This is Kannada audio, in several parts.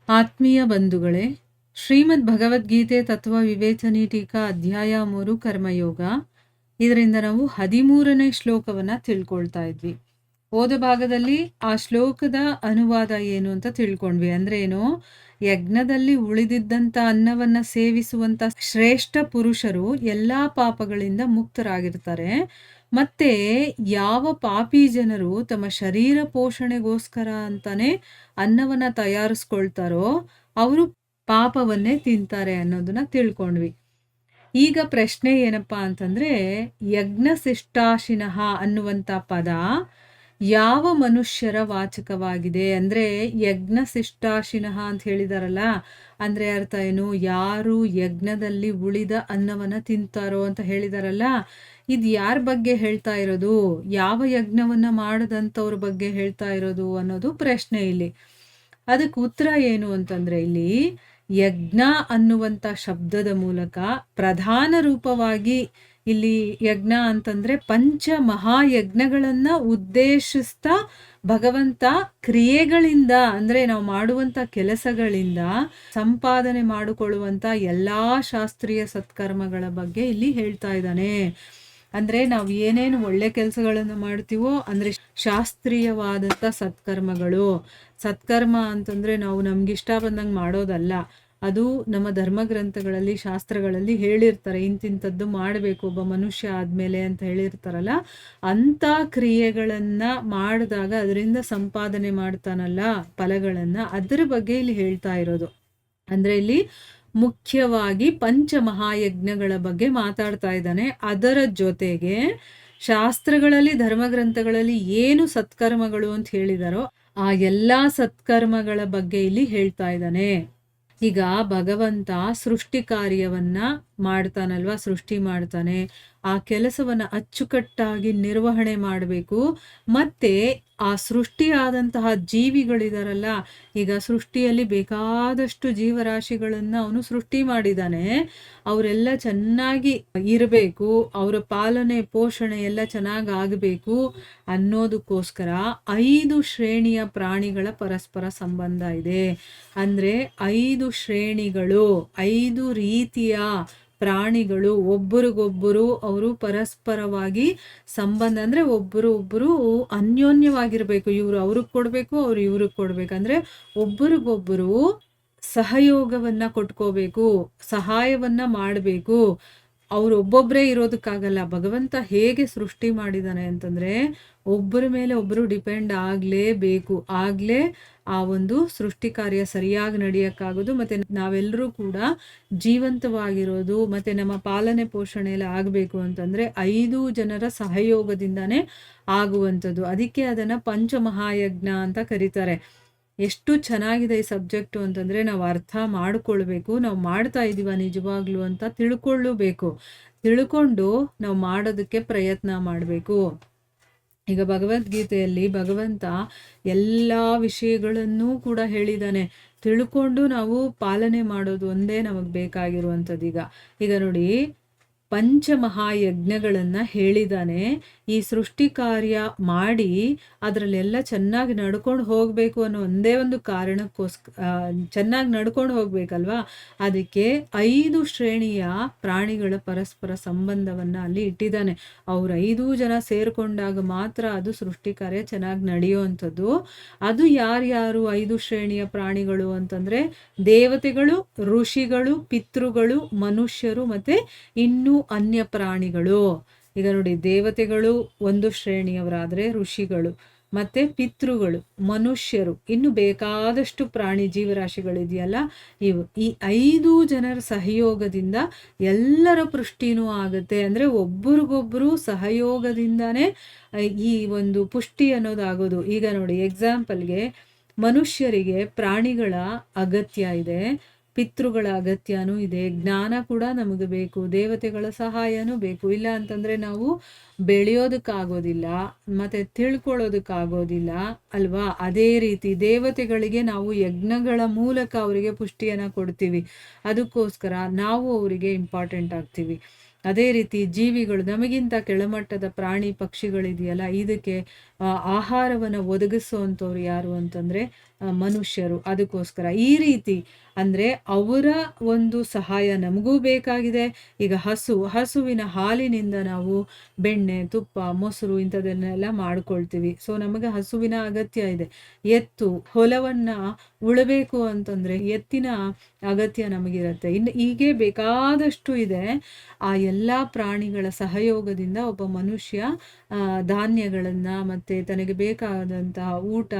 ಆತ್ಮೀಯ ಬಂಧುಗಳೇ, ಶ್ರೀಮದ್ ಭಗವದ್ಗೀತೆ ತತ್ವ ವಿವೇಚನೆ ಟೀಕಾ ಅಧ್ಯಾಯ 3 ಕರ್ಮಯೋಗ. ಇದರಿಂದ ನಾವು 13ನೇ ಶ್ಲೋಕವನ್ನ ತಿಳ್ಕೊಳ್ತಾ ಇದ್ವಿ. ಹೋದ ಭಾಗದಲ್ಲಿ ಆ ಶ್ಲೋಕದ ಅನುವಾದ ಏನು ಅಂತ ತಿಳ್ಕೊಂಡ್ವಿ. ಅಂದ್ರೆ ಏನು, ಯಜ್ಞದಲ್ಲಿ ಉಳಿದಿದ್ದಂಥ ಅನ್ನವನ್ನ ಸೇವಿಸುವಂತ ಶ್ರೇಷ್ಠ ಪುರುಷರು ಎಲ್ಲಾ ಪಾಪಗಳಿಂದ ಮುಕ್ತರಾಗಿರ್ತಾರೆ. ಮತ್ತೆ ಯಾವ ಪಾಪಿ ಜನರು ತಮ್ಮ ಶರೀರ ಪೋಷಣೆಗೋಸ್ಕರ ಅಂತಾನೆ ಅನ್ನವನ್ನ ತಯಾರಿಸ್ಕೊಳ್ತಾರೋ ಅವರು ಪಾಪವನ್ನೇ ತಿಂತಾರೆ ಅನ್ನೋದನ್ನ ತಿಳ್ಕೊಂಡ್ವಿ. ಈಗ ಪ್ರಶ್ನೆ ಏನಪ್ಪಾ ಅಂತಂದ್ರೆ, ಯಜ್ಞಶಿಷ್ಟಾಶಿನಃ ಅನ್ನುವಂಥ ಪದ ಯಾವ ಮನುಷ್ಯರ ವಾಚಕವಾಗಿದೆ? ಅಂದ್ರೆ ಯಜ್ಞಶಿಷ್ಟಾಶಿನಃ ಅಂತ ಹೇಳಿದಾರಲ್ಲ, ಅಂದ್ರೆ ಅರ್ಥ ಏನು? ಯಾರು ಯಜ್ಞದಲ್ಲಿ ಉಳಿದ ಅನ್ನವನ್ನ ತಿಂತಾರೋ ಅಂತ ಹೇಳಿದಾರಲ್ಲ, ಇದು ಯಾರ ಬಗ್ಗೆ ಹೇಳ್ತಾ ಇರೋದು? ಯಾವ ಯಜ್ಞವನ್ನ ಮಾಡದಂಥವ್ರ ಬಗ್ಗೆ ಹೇಳ್ತಾ ಇರೋದು ಅನ್ನೋದು ಪ್ರಶ್ನೆ ಇಲ್ಲಿ. ಅದಕ್ಕೆ ಉತ್ತರ ಏನು ಅಂತಂದ್ರೆ, ಇಲ್ಲಿ ಯಜ್ಞ ಅನ್ನುವಂಥ ಶಬ್ದದ ಮೂಲಕ ಪ್ರಧಾನ ರೂಪವಾಗಿ ಇಲ್ಲಿ ಯಜ್ಞ ಅಂತಂದ್ರೆ ಪಂಚ ಮಹಾಯಜ್ಞಗಳನ್ನ ಉದ್ದೇಶಿಸ್ತಾ ಭಗವಂತ ಕ್ರಿಯೆಗಳಿಂದ, ಅಂದ್ರೆ ನಾವು ಮಾಡುವಂತ ಕೆಲಸಗಳಿಂದ ಸಂಪಾದನೆ ಮಾಡಿಕೊಳ್ಳುವಂತ ಎಲ್ಲಾ ಶಾಸ್ತ್ರೀಯ ಸತ್ಕರ್ಮಗಳ ಬಗ್ಗೆ ಇಲ್ಲಿ ಹೇಳ್ತಾ ಇದ್ದಾನೆ. ಅಂದ್ರೆ ನಾವು ಏನೇನು ಒಳ್ಳೆ ಕೆಲಸಗಳನ್ನು ಮಾಡ್ತೀವೋ, ಅಂದ್ರೆ ಶಾಸ್ತ್ರೀಯವಾದಂಥ ಸತ್ಕರ್ಮ ಅಂತಂದ್ರೆ ನಾವು ನಮ್ಗಿಷ್ಟ ಬಂದಂಗೆ ಮಾಡೋದಲ್ಲ. ಅದು ನಮ್ಮ ಧರ್ಮಗ್ರಂಥಗಳಲ್ಲಿ ಶಾಸ್ತ್ರಗಳಲ್ಲಿ ಹೇಳಿರ್ತಾರೆ, ಇಂತಿಂಥದ್ದು ಮಾಡಬೇಕು ಒಬ್ಬ ಮನುಷ್ಯ ಆದ್ಮೇಲೆ ಅಂತ ಹೇಳಿರ್ತಾರಲ್ಲ. ಅಂಥ ಕ್ರಿಯೆಗಳನ್ನ ಮಾಡಿದಾಗ ಅದರಿಂದ ಸಂಪಾದನೆ ಮಾಡ್ತಾನಲ್ಲ ಫಲಗಳನ್ನ, ಅದರ ಬಗ್ಗೆ ಇಲ್ಲಿ ಹೇಳ್ತಾ ಇರೋದು. ಅಂದ್ರೆ ಇಲ್ಲಿ ಮುಖ್ಯವಾಗಿ ಪಂಚಮಹಾಯಜ್ಞಗಳ ಬಗ್ಗೆ ಮಾತಾಡ್ತಾ ಇದ್ದಾನೆ. ಅದರ ಜೊತೆಗೆ ಶಾಸ್ತ್ರಗಳಲ್ಲಿ ಧರ್ಮಗ್ರಂಥಗಳಲ್ಲಿ ಏನು ಸತ್ಕರ್ಮಗಳು ಅಂತ ಹೇಳಿದಾರೋ ಆ ಎಲ್ಲಾ ಸತ್ಕರ್ಮಗಳ ಬಗ್ಗೆ ಇಲ್ಲಿ ಹೇಳ್ತಾ ಇದ್ದಾನೆ. ಈಗ ಭಗವಂತ ಸೃಷ್ಟಿ ಕಾರ್ಯವನ್ನ ಮಾಡ್ತಾನಲ್ವಾ, ಸೃಷ್ಟಿ ಮಾಡ್ತಾನೆ. ಆ ಕೆಲಸವನ್ನ ಅಚ್ಚುಕಟ್ಟಾಗಿ ನಿರ್ವಹಣೆ ಮಾಡಬೇಕು. ಮತ್ತೆ ಆ ಸೃಷ್ಟಿಯಾದಂತಹ ಜೀವಿಗಳಿದಾರಲ್ಲ, ಈಗ ಸೃಷ್ಟಿಯಲ್ಲಿ ಬೇಕಾದಷ್ಟು ಜೀವರಾಶಿಗಳನ್ನ ಅವನು ಸೃಷ್ಟಿ ಮಾಡಿದಾನೆ. ಅವರೆಲ್ಲ ಚೆನ್ನಾಗಿ ಇರಬೇಕು, ಅವರ ಪಾಲನೆ ಪೋಷಣೆ ಎಲ್ಲ ಚೆನ್ನಾಗಿ ಆಗಬೇಕು ಅನ್ನೋದಕ್ಕೋಸ್ಕರ 5 ಶ್ರೇಣಿಯ ಪ್ರಾಣಿಗಳ ಪರಸ್ಪರ ಸಂಬಂಧ ಇದೆ. ಅಂದ್ರೆ 5 ಶ್ರೇಣಿಗಳು, 5 ರೀತಿಯ ಪ್ರಾಣಿಗಳು ಒಬ್ಬರಿಗೊಬ್ಬರು ಅವರು ಪರಸ್ಪರವಾಗಿ ಸಂಬಂಧ, ಅಂದ್ರೆ ಒಬ್ಬರು ಅನ್ಯೋನ್ಯವಾಗಿರ್ಬೇಕು. ಇವ್ರು ಅವ್ರಿಗೆ ಕೊಡ್ಬೇಕು, ಅವ್ರು ಇವ್ರಿಗೆ ಕೊಡ್ಬೇಕು. ಅಂದ್ರೆ ಒಬ್ಬರಿಗೊಬ್ಬರು ಸಹಯೋಗವನ್ನ ಕೊಟ್ಕೋಬೇಕು, ಸಹಾಯವನ್ನ ಮಾಡಬೇಕು. ಅವ್ರು ಒಬ್ಬೊಬ್ಬರೇ ಇರೋದಕ್ಕಾಗಲ್ಲ. ಭಗವಂತ ಹೇಗೆ ಸೃಷ್ಟಿ ಮಾಡಿದಾನೆ ಅಂತಂದ್ರೆ ಒಬ್ಬರ ಮೇಲೆ ಒಬ್ಬರು ಡಿಪೆಂಡ್ ಆಗಲೇಬೇಕು. ಆಗ್ಲೇ ಆ ಒಂದು ಸೃಷ್ಟಿ ಕಾರ್ಯ ಸರಿಯಾಗಿ ನಡೆಯಕ್ಕಾಗೋದು. ಮತ್ತೆ ನಾವೆಲ್ಲರೂ ಕೂಡ ಜೀವಂತವಾಗಿರೋದು, ಮತ್ತೆ ನಮ್ಮ ಪಾಲನೆ ಪೋಷಣೆ ಎಲ್ಲ ಆಗಬೇಕು ಅಂತಂದ್ರೆ 5 ಜನರ ಸಹಯೋಗದಿಂದಾನೇ ಆಗುವಂಥದ್ದು. ಅದಕ್ಕೆ ಅದನ್ನ ಪಂಚಮಹಾಯಜ್ಞ ಅಂತ ಕರೀತಾರೆ. ಎಷ್ಟು ಚೆನ್ನಾಗಿದೆ ಈ ಸಬ್ಜೆಕ್ಟು ಅಂತಂದ್ರೆ ನಾವು ಅರ್ಥ ಮಾಡ್ಕೊಳ್ಬೇಕು. ನಾವು ಮಾಡ್ತಾ ಇದೀವ ನಿಜವಾಗ್ಲು ಅಂತ ತಿಳ್ಕೊಳ್ಳಬೇಕು. ತಿಳ್ಕೊಂಡು ನಾವು ಮಾಡೋದಕ್ಕೆ ಪ್ರಯತ್ನ ಮಾಡಬೇಕು. ಈಗ ಭಗವದ್ಗೀತೆಯಲ್ಲಿ ಭಗವಂತ ಎಲ್ಲ ವಿಷಯಗಳನ್ನೂ ಕೂಡ ಹೇಳಿದಾನೆ. ತಿಳ್ಕೊಂಡು ನಾವು ಪಾಲನೆ ಮಾಡೋದು ಒಂದೇ ನಮಗೆ ಬೇಕಾಗಿರುವಂಥದ್ದು. ಈಗ ನೋಡಿ, ಪಂಚಮಹಾಯಜ್ಞಗಳನ್ನ ಹೇಳಿದಾನೆ. ಈ ಸೃಷ್ಟಿ ಕಾರ್ಯ ಮಾಡಿ ಅದರಲ್ಲೆಲ್ಲ ಚೆನ್ನಾಗಿ ನಡ್ಕೊಂಡು ಹೋಗ್ಬೇಕು ಅನ್ನೋ ಒಂದೇ ಒಂದು ಕಾರಣಕ್ಕೋಸ್ಕರ, ಚೆನ್ನಾಗಿ ನಡ್ಕೊಂಡು ಹೋಗ್ಬೇಕಲ್ವಾ, ಅದಕ್ಕೆ 5 ಶ್ರೇಣಿಯ ಪ್ರಾಣಿಗಳ ಪರಸ್ಪರ ಸಂಬಂಧವನ್ನ ಅಲ್ಲಿ ಇಟ್ಟಿದ್ದಾನೆ. ಅವ್ರು 5 ಜನ ಸೇರ್ಕೊಂಡಾಗ ಮಾತ್ರ ಅದು ಸೃಷ್ಟಿ ಕಾರ್ಯ ಚೆನ್ನಾಗಿ ನಡೆಯುವಂಥದ್ದು. ಅದು ಯಾರ್ಯಾರು 5 ಶ್ರೇಣಿಯ ಪ್ರಾಣಿಗಳು ಅಂತಂದ್ರೆ ದೇವತೆಗಳು, ಋಷಿಗಳು, ಪಿತೃಗಳು, ಮನುಷ್ಯರು, ಮತ್ತೆ ಇನ್ನೂ ಅನ್ಯ ಪ್ರಾಣಿಗಳು. ಈಗ ನೋಡಿ, ದೇವತೆಗಳು ಒಂದು ಶ್ರೇಣಿಯವರಾದ್ರೆ ಋಷಿಗಳು, ಮತ್ತೆ ಪಿತೃಗಳು, ಮನುಷ್ಯರು, ಇನ್ನು ಬೇಕಾದಷ್ಟು ಪ್ರಾಣಿ ಜೀವರಾಶಿಗಳಿದೆಯಲ್ಲ, ಈ 5 ಜನರ ಸಹಯೋಗದಿಂದ ಎಲ್ಲರ ಪುಷ್ಟಿನೂ ಆಗುತ್ತೆ. ಅಂದ್ರೆ ಒಬ್ಬರಿಗೊಬ್ಬರು ಸಹಯೋಗದಿಂದಾನೇ ಈ ಒಂದು ಪುಷ್ಟಿ ಅನ್ನೋದಾಗೋದು. ಈಗ ನೋಡಿ, ಎಕ್ಸಾಂಪಲ್ಗೆ ಮನುಷ್ಯರಿಗೆ ಪ್ರಾಣಿಗಳ ಅಗತ್ಯ ಇದೆ, ಪಿತೃಗಳ ಅಗತ್ಯನೂ ಇದೆ, ಜ್ಞಾನ ಕೂಡ ನಮಗೆ ಬೇಕು, ದೇವತೆಗಳ ಸಹಾಯನೂ ಬೇಕು. ಇಲ್ಲ ಅಂತಂದ್ರೆ ನಾವು ಬೆಳೆಯೋದಕ್ಕಾಗೋದಿಲ್ಲ, ಮತ್ತೆ ತಿಳ್ಕೊಳ್ಳೋದಕ್ಕಾಗೋದಿಲ್ಲ ಅಲ್ವಾ. ಅದೇ ರೀತಿ ದೇವತೆಗಳಿಗೆ ನಾವು ಯಜ್ಞಗಳ ಮೂಲಕ ಅವರಿಗೆ ಪುಷ್ಟಿಯನ್ನ ಕೊಡ್ತೀವಿ, ಅದಕ್ಕೋಸ್ಕರ ನಾವು ಅವರಿಗೆ ಇಂಪಾರ್ಟೆಂಟ್ ಆಗ್ತೀವಿ. ಅದೇ ರೀತಿ ಜೀವಿಗಳು, ನಮಗಿಂತ ಕೆಳಮಟ್ಟದ ಪ್ರಾಣಿ ಪಕ್ಷಿಗಳಿದೆಯಲ್ಲ, ಇದಕ್ಕೆ ಆಹಾರವನ್ನು ಒದಗಿಸುವಂಥವ್ರು ಯಾರು ಅಂತಂದರೆ ಮನುಷ್ಯರು. ಅದಕ್ಕೋಸ್ಕರ ಈ ರೀತಿ ಅಂದರೆ ಅವರ ಒಂದು ಸಹಾಯ ನಮಗೂ ಬೇಕಾಗಿದೆ. ಈಗ ಹಸುವಿನ ಹಾಲಿನಿಂದ ನಾವು ಬೆಣ್ಣೆ, ತುಪ್ಪ, ಮೊಸರು ಇಂಥದನ್ನೆಲ್ಲ ಮಾಡ್ಕೊಳ್ತೀವಿ. ಸೊ ನಮಗೆ ಹಸುವಿನ ಅಗತ್ಯ ಇದೆ. ಹೊಲವನ್ನು ಉಳಬೇಕು ಅಂತಂದರೆ ಎತ್ತಿನ ಅಗತ್ಯ ನಮಗಿರುತ್ತೆ. ಇನ್ನು ಹೀಗೆ ಬೇಕಾದಷ್ಟು ಇದೆ. ಆ ಎಲ್ಲ ಪ್ರಾಣಿಗಳ ಸಹಯೋಗದಿಂದ ಒಬ್ಬ ಮನುಷ್ಯ ಧಾನ್ಯಗಳನ್ನು ಮತ್ತು ತನಗೆ ಬೇಕಾದಂತಹ ಊಟ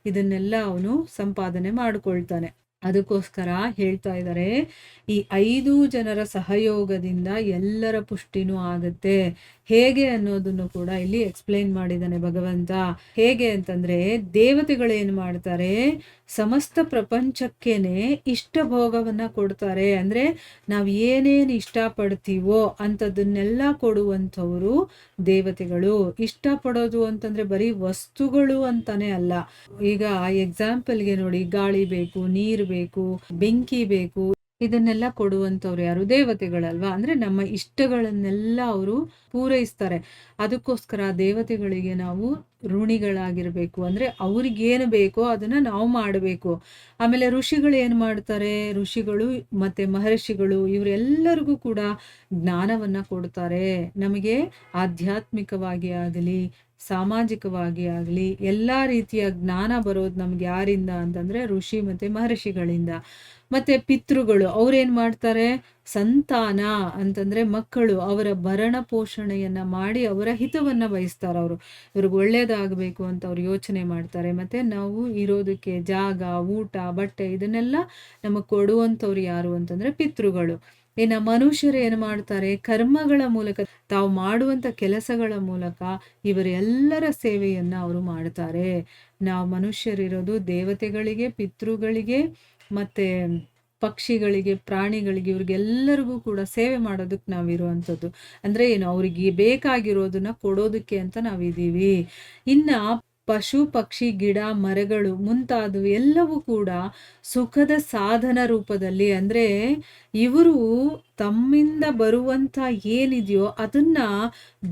ಇದನ್ನೆಲ್ಲ ಅವನು ಸಂಪಾದನೆ ಮಾಡಿಕೊಳ್ತಾನೆ. ಅದಕ್ಕೋಸ್ಕರ ಹೇಳ್ತಾ ಇದ್ದಾರೆ, ಈ 5 ಜನರ ಸಹಯೋಗದಿಂದ ಎಲ್ಲರ ಪುಷ್ಟಿನೂ ಆಗುತ್ತೆ. ಹೇಗೆ ಅನ್ನೋದನ್ನು ಕೂಡ ಇಲ್ಲಿ ಎಕ್ಸ್ಪ್ಲೈನ್ ಮಾಡಿದ್ದಾನೆ ಭಗವಂತ. ಹೇಗೆ ಅಂತಂದ್ರೆ, ದೇವತೆಗಳೇನು ಮಾಡ್ತಾರೆ, ಸಮಸ್ತ ಪ್ರಪಂಚಕ್ಕೇನೆ ಇಷ್ಟ ಭೋಗವನ್ನ ಕೊಡ್ತಾರೆ. ಅಂದ್ರೆ ನಾವು ಏನೇನು ಇಷ್ಟಪಡ್ತೀವೋ ಅಂಥದ್ದನ್ನೆಲ್ಲ ಕೊಡುವಂಥವ್ರು ದೇವತೆಗಳು. ಇಷ್ಟಪಡೋದು ಅಂತಂದ್ರೆ ಬರೀ ವಸ್ತುಗಳು ಅಂತಾನೆ ಅಲ್ಲ. ಈಗ ಎಕ್ಸಾಂಪಲ್ಗೆ ನೋಡಿ, ಗಾಳಿ ಬೇಕು, ನೀರು ಬೇಕು, ಬೆಂಕಿ ಬೇಕು, ಇದನ್ನೆಲ್ಲ ಕೊಡುವಂಥವ್ರು ಯಾರು? ದೇವತೆಗಳಲ್ವಾ. ಅಂದ್ರೆ ನಮ್ಮ ಇಷ್ಟಗಳನ್ನೆಲ್ಲ ಅವರು ಪೂರೈಸ್ತಾರೆ. ಅದಕ್ಕೋಸ್ಕರ ದೇವತೆಗಳಿಗೆ ನಾವು ಋಣಿಗಳಾಗಿರ್ಬೇಕು. ಅಂದ್ರೆ ಅವ್ರಿಗೇನು ಬೇಕೋ ಅದನ್ನ ನಾವು ಮಾಡಬೇಕು. ಆಮೇಲೆ ಋಷಿಗಳು ಏನು ಮಾಡ್ತಾರೆ, ಋಷಿಗಳು ಮತ್ತೆ ಮಹರ್ಷಿಗಳು ಇವರೆಲ್ಲರಿಗೂ ಕೂಡ ಜ್ಞಾನವನ್ನ ಕೊಡ್ತಾರೆ. ನಮಗೆ ಆಧ್ಯಾತ್ಮಿಕವಾಗಿ ಆಗಲಿ, ಸಾಮಾಜಿಕವಾಗಿ ಆಗಲಿ ಎಲ್ಲ ರೀತಿಯ ಜ್ಞಾನ ಬರೋದು ನಮ್ಗೆ ಯಾರಿಂದ ಅಂತಂದ್ರೆ ಋಷಿ ಮತ್ತೆ ಮಹರ್ಷಿಗಳಿಂದ. ಮತ್ತೆ ಪಿತೃಗಳು ಅವ್ರೇನ್ ಮಾಡ್ತಾರೆ, ಸಂತಾನ ಅಂತಂದ್ರೆ ಮಕ್ಕಳು, ಅವರ ಭರಣ ಪೋಷಣೆಯನ್ನ ಮಾಡಿ ಅವರ ಹಿತವನ್ನ ಬಯಸ್ತಾರೆ. ಇವ್ರಿಗೆ ಒಳ್ಳೇದಾಗಬೇಕು ಅಂತ ಅವ್ರು ಯೋಚನೆ ಮಾಡ್ತಾರೆ. ಮತ್ತೆ ನಾವು ಇರೋದಕ್ಕೆ ಜಾಗ, ಊಟ, ಬಟ್ಟೆ ಇದನ್ನೆಲ್ಲ ನಮಗೆ ಕೊಡುವಂಥವ್ರು ಯಾರು ಅಂತಂದ್ರೆ ಪಿತೃಗಳು. ಇನ್ನು ಮನುಷ್ಯರು ಏನು ಮಾಡ್ತಾರೆ, ಕರ್ಮಗಳ ಮೂಲಕ, ತಾವು ಮಾಡುವಂಥ ಕೆಲಸಗಳ ಮೂಲಕ ಇವರೆಲ್ಲರ ಸೇವೆಯನ್ನ ಅವರು ಮಾಡ್ತಾರೆ. ನಾವು ಮನುಷ್ಯರಿರೋದು ದೇವತೆಗಳಿಗೆ, ಪಿತೃಗಳಿಗೆ, ಮತ್ತೆ ಪಕ್ಷಿಗಳಿಗೆ, ಪ್ರಾಣಿಗಳಿಗೆ, ಇವ್ರಿಗೆಲ್ಲರಿಗೂ ಕೂಡ ಸೇವೆ ಮಾಡೋದಕ್ಕೆ ನಾವಿರುವಂಥದ್ದು. ಅಂದ್ರೆ ಏನು, ಅವ್ರಿಗೆ ಬೇಕಾಗಿರೋದನ್ನ ಕೊಡೋದಕ್ಕೆ ಅಂತ ನಾವಿದ್ದೀವಿ. ಇನ್ನ ಪಶು, ಪಕ್ಷಿ, ಗಿಡ, ಮರಗಳು ಮುಂತಾದವು ಎಲ್ಲವೂ ಕೂಡ ಸುಖದ ಸಾಧನ ರೂಪದಲ್ಲಿ, ಅಂದ್ರೆ ಇವರು ತಮ್ಮಿಂದ ಬರುವಂತ ಏನಿದೆಯೋ ಅದನ್ನ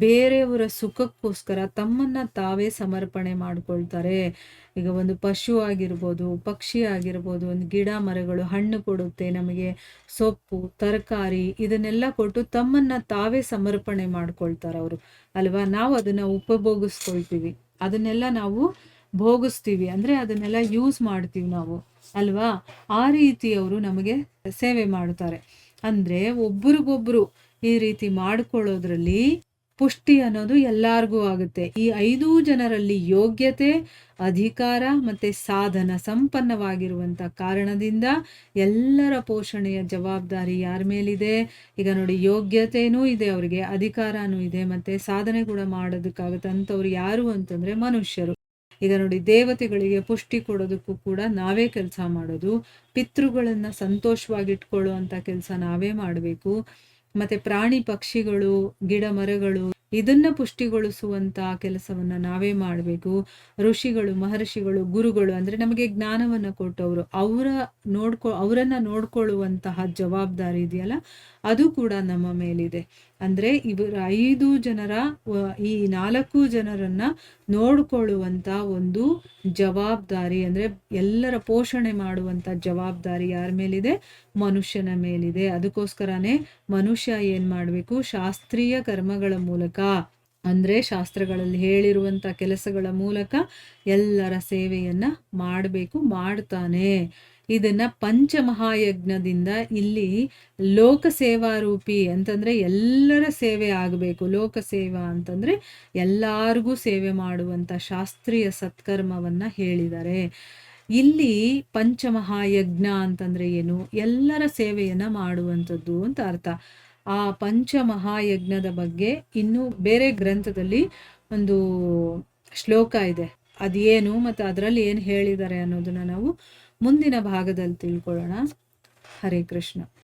ಬೇರೆಯವರ ಸುಖಕ್ಕೋಸ್ಕರ ತಮ್ಮನ್ನ ತಾವೇ ಸಮರ್ಪಣೆ ಮಾಡ್ಕೊಳ್ತಾರೆ. ಈಗ ಒಂದು ಪಶು ಆಗಿರ್ಬೋದು, ಪಕ್ಷಿ ಆಗಿರ್ಬೋದು, ಒಂದು ಗಿಡ ಮರಗಳು ಹಣ್ಣು ಕೊಡುತ್ತೆ ನಮಗೆ, ಸೊಪ್ಪು, ತರಕಾರಿ ಇದನ್ನೆಲ್ಲ ಕೊಟ್ಟು ತಮ್ಮನ್ನ ತಾವೇ ಸಮರ್ಪಣೆ ಮಾಡ್ಕೊಳ್ತಾರೆ ಅವರು, ಅಲ್ವಾ. ನಾವು ಅದನ್ನ ಉಪಭೋಗಿಸ್ಕೊಳ್ತೀವಿ, ಅದನ್ನೆಲ್ಲ ನಾವು ಭೋಗಿಸ್ತೀವಿ, ಅಂದ್ರೆ ಅದನ್ನೆಲ್ಲ ಯೂಸ್ ಮಾಡ್ತೀವಿ ನಾವು, ಅಲ್ವಾ. ಆ ರೀತಿ ಅವರು ನಮಗೆ ಸೇವೆ ಮಾಡ್ತಾರೆ. ಅಂದ್ರೆ ಒಬ್ರಿಗೊಬ್ರು ಈ ರೀತಿ ಮಾಡ್ಕೊಳ್ಳೋದ್ರಲ್ಲಿ ಪುಷ್ಟಿ ಅನ್ನೋದು ಎಲ್ಲಾರ್ಗೂ ಆಗುತ್ತೆ. ಈ 5 ಜನರಲ್ಲಿ ಯೋಗ್ಯತೆ, ಅಧಿಕಾರ ಮತ್ತೆ ಸಾಧನ ಸಂಪನ್ನವಾಗಿರುವಂತ ಕಾರಣದಿಂದ ಎಲ್ಲರ ಪೋಷಣೆಯ ಜವಾಬ್ದಾರಿ ಯಾರ ಮೇಲಿದೆ? ಈಗ ನೋಡಿ, ಯೋಗ್ಯತೆನೂ ಇದೆ ಅವರಿಗೆ, ಅಧಿಕಾರನೂ ಇದೆ, ಮತ್ತೆ ಸಾಧನೆ ಕೂಡ ಮಾಡೋದಕ್ಕಾಗುತ್ತೆ. ಅಂಥವ್ರು ಯಾರು ಅಂತಂದ್ರೆ ಮನುಷ್ಯರು. ಈಗ ನೋಡಿ, ದೇವತೆಗಳಿಗೆ ಪುಷ್ಟಿ ಕೊಡೋದಕ್ಕೂ ಕೂಡ ನಾವೇ ಕೆಲಸ ಮಾಡೋದು, ಪಿತೃಗಳನ್ನ ಸಂತೋಷವಾಗಿಟ್ಕೊಳ್ಳುವಂಥ ಕೆಲಸ ನಾವೇ ಮಾಡಬೇಕು. ಮತ್ತೆ ಪ್ರಾಣಿ ಪಕ್ಷಿಗಳು, ಗಿಡ ಮರಗಳು ಇದನ್ನ ಪುಷ್ಟಿಗೊಳಿಸುವಂತ ಕೆಲಸವನ್ನ ನಾವೇ ಮಾಡಬೇಕು. ಋಷಿಗಳು, ಮಹರ್ಷಿಗಳು, ಗುರುಗಳು ಅಂದ್ರೆ ನಮಗೆ ಜ್ಞಾನವನ್ನ ಕೊಟ್ಟವರು, ಅವರನ್ನ ನೋಡ್ಕೊಳ್ಳುವಂತಹ ಜವಾಬ್ದಾರಿ ಇದೆಯಲ್ಲ, ಅದು ಕೂಡ ನಮ್ಮ ಮೇಲಿದೆ. ಅಂದ್ರೆ ಇವರು 5 ಜನರ, ಈ 4 ಜನರನ್ನ ನೋಡ್ಕೊಳ್ಳುವಂತ ಒಂದು ಜವಾಬ್ದಾರಿ, ಅಂದ್ರೆ ಎಲ್ಲರ ಪೋಷಣೆ ಮಾಡುವಂತ ಜವಾಬ್ದಾರಿ ಯಾರ ಮೇಲಿದೆ? ಮನುಷ್ಯನ ಮೇಲಿದೆ. ಅದಕ್ಕೋಸ್ಕರನೇ ಮನುಷ್ಯ ಏನ್ ಮಾಡ್ಬೇಕು, ಶಾಸ್ತ್ರೀಯ ಕರ್ಮಗಳ ಮೂಲಕ, ಅಂದ್ರೆ ಶಾಸ್ತ್ರಗಳಲ್ಲಿ ಹೇಳಿರುವಂತ ಕೆಲಸಗಳ ಮೂಲಕ ಎಲ್ಲರ ಸೇವೆಯನ್ನ ಮಾಡಬೇಕು, ಮಾಡ್ತಾನೆ. ಇದನ್ನ ಪಂಚಮಹಾಯಜ್ಞದಿಂದ ಇಲ್ಲಿ ಲೋಕ ಸೇವಾರೂಪಿ ಅಂತಂದ್ರೆ ಎಲ್ಲರ ಸೇವೆ ಆಗಬೇಕು. ಲೋಕ ಸೇವಾ ಅಂತಂದ್ರೆ ಎಲ್ಲಾರ್ಗೂ ಸೇವೆ ಮಾಡುವಂತ ಶಾಸ್ತ್ರೀಯ ಸತ್ಕರ್ಮವನ್ನ ಹೇಳಿದ್ದಾರೆ. ಇಲ್ಲಿ ಪಂಚಮಹಾಯಜ್ಞ ಅಂತಂದ್ರೆ ಏನು? ಎಲ್ಲರ ಸೇವೆಯನ್ನ ಮಾಡುವಂಥದ್ದು ಅಂತ ಅರ್ಥ. ಆ ಪಂಚಮಹಾಯಜ್ಞದ ಬಗ್ಗೆ ಇನ್ನು ಬೇರೆ ಗ್ರಂಥದಲ್ಲಿ ಒಂದು ಶ್ಲೋಕ ಇದೆ, ಅದೇನು ಮತ್ತು ಅದರಲ್ಲಿ ಏನು ಹೇಳಿದ್ದಾರೆ ಅನ್ನೋದನ್ನ ನಾವು ಮುಂದಿನ ಭಾಗದಲ್ಲಿ ತಿಳ್ಕೊಳ್ಳೋಣ. ಹರೇ ಕೃಷ್ಣ.